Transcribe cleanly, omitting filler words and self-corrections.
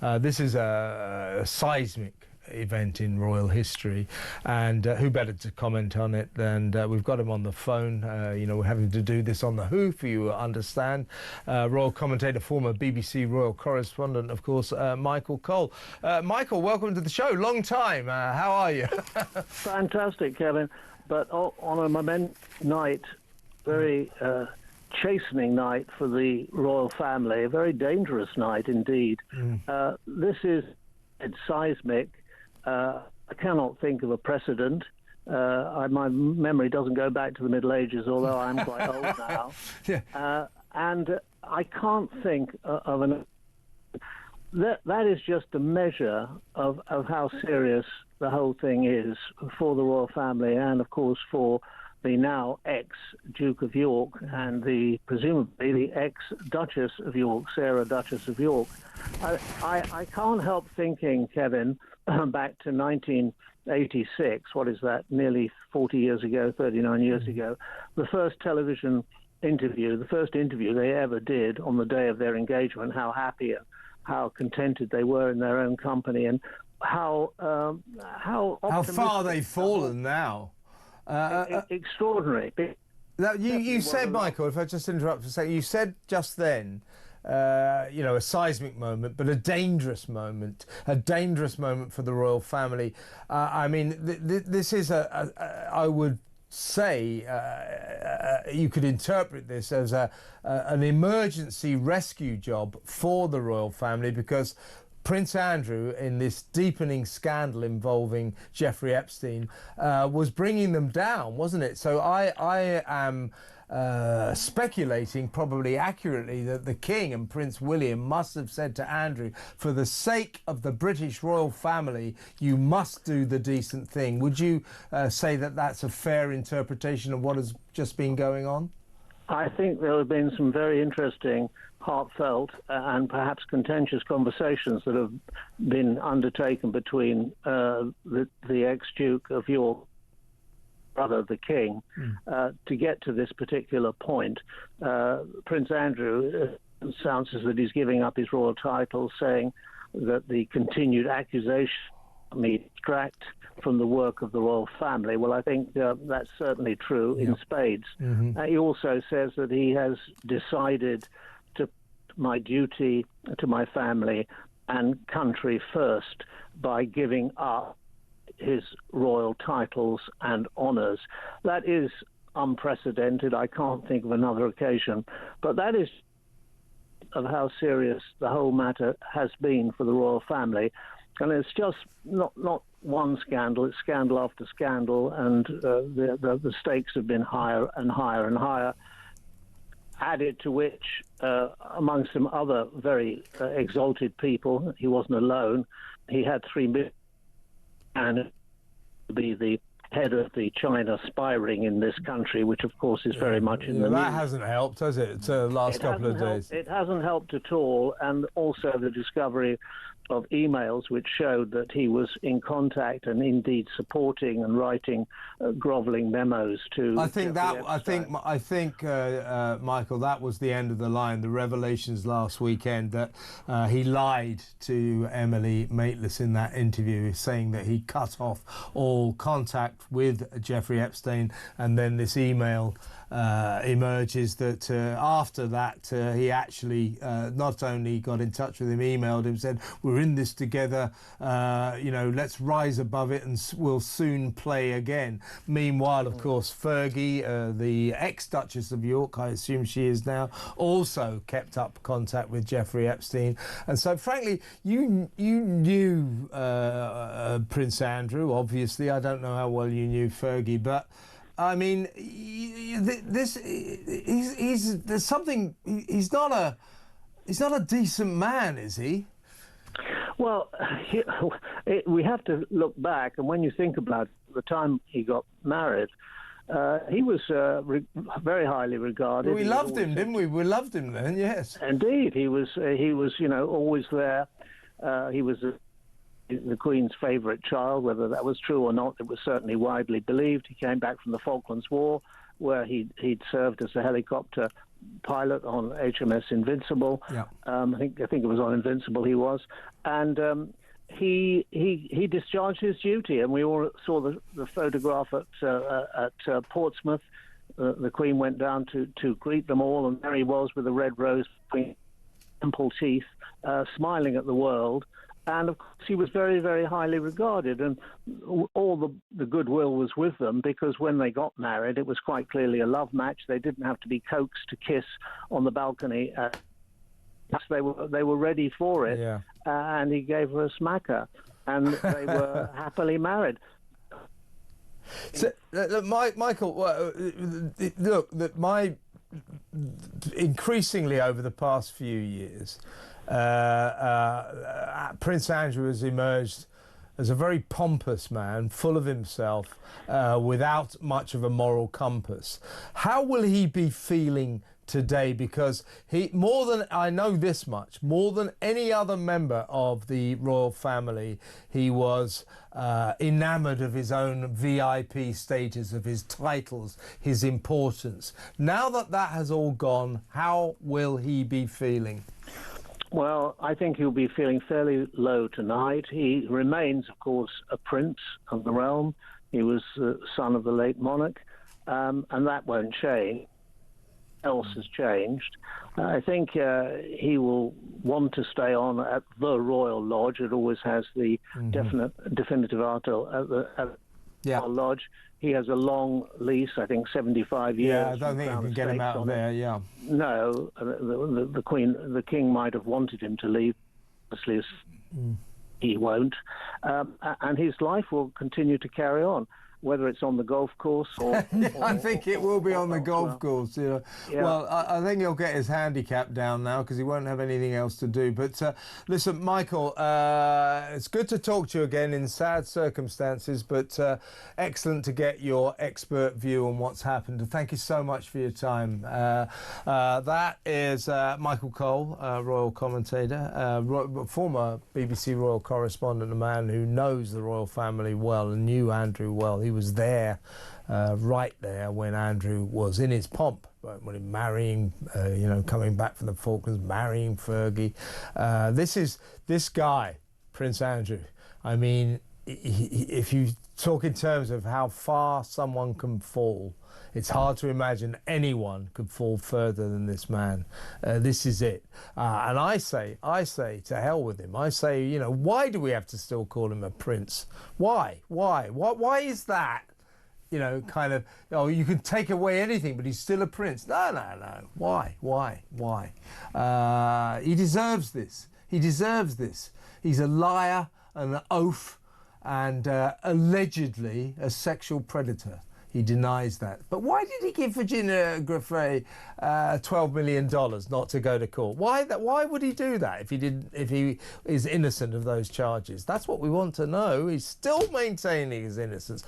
This is a seismic event in royal history, and who better to comment on it than we've got him on the phone. You know, we're having to do this on the hoof, you understand. Royal commentator, former BBC royal correspondent, of course, Michael Cole. Michael, welcome to the show. Long time. How are you? Fantastic, Kevin. But on a momentous night, very chastening night for the royal family, a very dangerous night indeed. This is seismic. I cannot think of a precedent. My memory doesn't go back to the Middle Ages, although I'm quite old now. Yeah. And I can't think of an... That is just a measure of how serious the whole thing is for the royal family and, of course, for the now ex-Duke of York and presumably the ex-Duchess of York, Sarah, Duchess of York. I can't help thinking, Kevin, back to 1986, what is that, nearly 40 years ago, 39 years ago, the first television interview, the first interview they ever did on the day of their engagement, how happy and how contented they were in their own company, and how far they've fallen now. Extraordinary. Now, you said, Michael, if I just interrupt for a second, you said just then, you know, a seismic moment, but a dangerous moment for the royal family. I mean, this is I would say, you could interpret this as an emergency rescue job for the royal family, because Prince Andrew, in this deepening scandal involving Jeffrey Epstein, was bringing them down, wasn't it? So I am speculating, probably accurately, that the King and Prince William must have said to Andrew, for the sake of the British royal family, you must do the decent thing. Would you say that that's a fair interpretation of what has just been going on? I think there have been some very interesting, heartfelt and perhaps contentious conversations that have been undertaken between the ex-Duke of York, brother, the King, to get to this particular point. Prince Andrew sounds as that he's giving up his royal title, saying that the continued accusation may distract from the work of the royal family. Well, I think that's certainly true in spades. He also says that he has decided to put my duty to my family and country first by giving up his royal titles and honours. That is unprecedented. I can't think of another occasion. But that is of how serious the whole matter has been for the royal family. And it's just not one scandal, it's scandal after scandal, and the stakes have been higher and higher and higher, added to which, among some other very exalted people, he wasn't alone, he had 3 million and to be the head of the China spy ring in this country, which of course is very much in the news. That hasn't helped, has it, last couple of days? It hasn't helped at all, and also the discovery of emails which showed that he was in contact and indeed supporting and writing grovelling memos to. I think Michael, that was the end of the line. The revelations last weekend that he lied to Emily Maitlis in that interview, saying that he cut off all contact with Jeffrey Epstein, and then this email emerges that after that he actually not only got in touch with him, emailed him, said, we're in this together, you know, let's rise above it and we'll soon play again. Meanwhile, of course, Fergie, the ex-Duchess of York, I assume she is now, also kept up contact with Jeffrey Epstein. And so, frankly, you knew Prince Andrew, obviously. I don't know how well you knew Fergie, but I mean, there's something. He's not a decent man, is he? Well, we have to look back, and when you think about the time he got married, he was very highly regarded. We loved him, didn't we? We loved him then, yes. Indeed, he was, you know, always there. He was the Queen's favourite child. Whether that was true or not, it was certainly widely believed. He came back from the Falklands War, where he'd served as a helicopter pilot on HMS Invincible. Yeah. I think it was on Invincible he was, and he discharged his duty, and we all saw the photograph at Portsmouth. The Queen went down to greet them all, and there he was with a red rose between ample teeth, smiling at the world. And of course, he was very, very highly regarded, and all the goodwill was with them, because when they got married, it was quite clearly a love match. They didn't have to be coaxed to kiss on the balcony. They were ready for it, Yeah. And he gave her a smacker, and they were happily married. So, look, Michael, look, increasingly over the past few years, Prince Andrew has emerged as a very pompous man, full of himself, without much of a moral compass. How will he be feeling today? Because I know this much, more than any other member of the royal family, he was enamoured of his own VIP status, of his titles, his importance. Now that has all gone, how will he be feeling? Well, I think he'll be feeling fairly low tonight. He remains, of course, a prince of the realm. He was the son of the late monarch, and that won't change. Else has changed. I think he will want to stay on at the Royal Lodge. It always has the definitive article at the Royal Lodge. He has a long lease, I think 75 years. Yeah, I don't think you can get him out of there, yeah. No, the King might have wanted him to leave. Obviously, he won't. And his life will continue to carry on, whether it's on the golf course or... I think it will be on the golf course, you know. Yeah. Well, I think he'll get his handicap down now, because he won't have anything else to do. But listen, Michael, it's good to talk to you again in sad circumstances, but excellent to get your expert view on what's happened. And thank you so much for your time. That is Michael Cole, royal commentator, former BBC royal correspondent, a man who knows the royal family well and knew Andrew well. He was there, right there, when Andrew was in his pomp, when he marrying, coming back from the Falklands, marrying Fergie. This guy, Prince Andrew. I mean, if you talk in terms of how far someone can fall, it's hard to imagine anyone could fall further than this man. This is it. And I say, to hell with him. I say, why do we have to still call him a prince? Why? Why is that? Kind of, you can take away anything, but he's still a prince. No. Why? He deserves this. He's a liar, an oaf, and allegedly a sexual predator. He denies that. But why did he give Virginia Giuffre $12 million not to go to court? Why would he do that if he is innocent of those charges? That's what we want to know. He's still maintaining his innocence.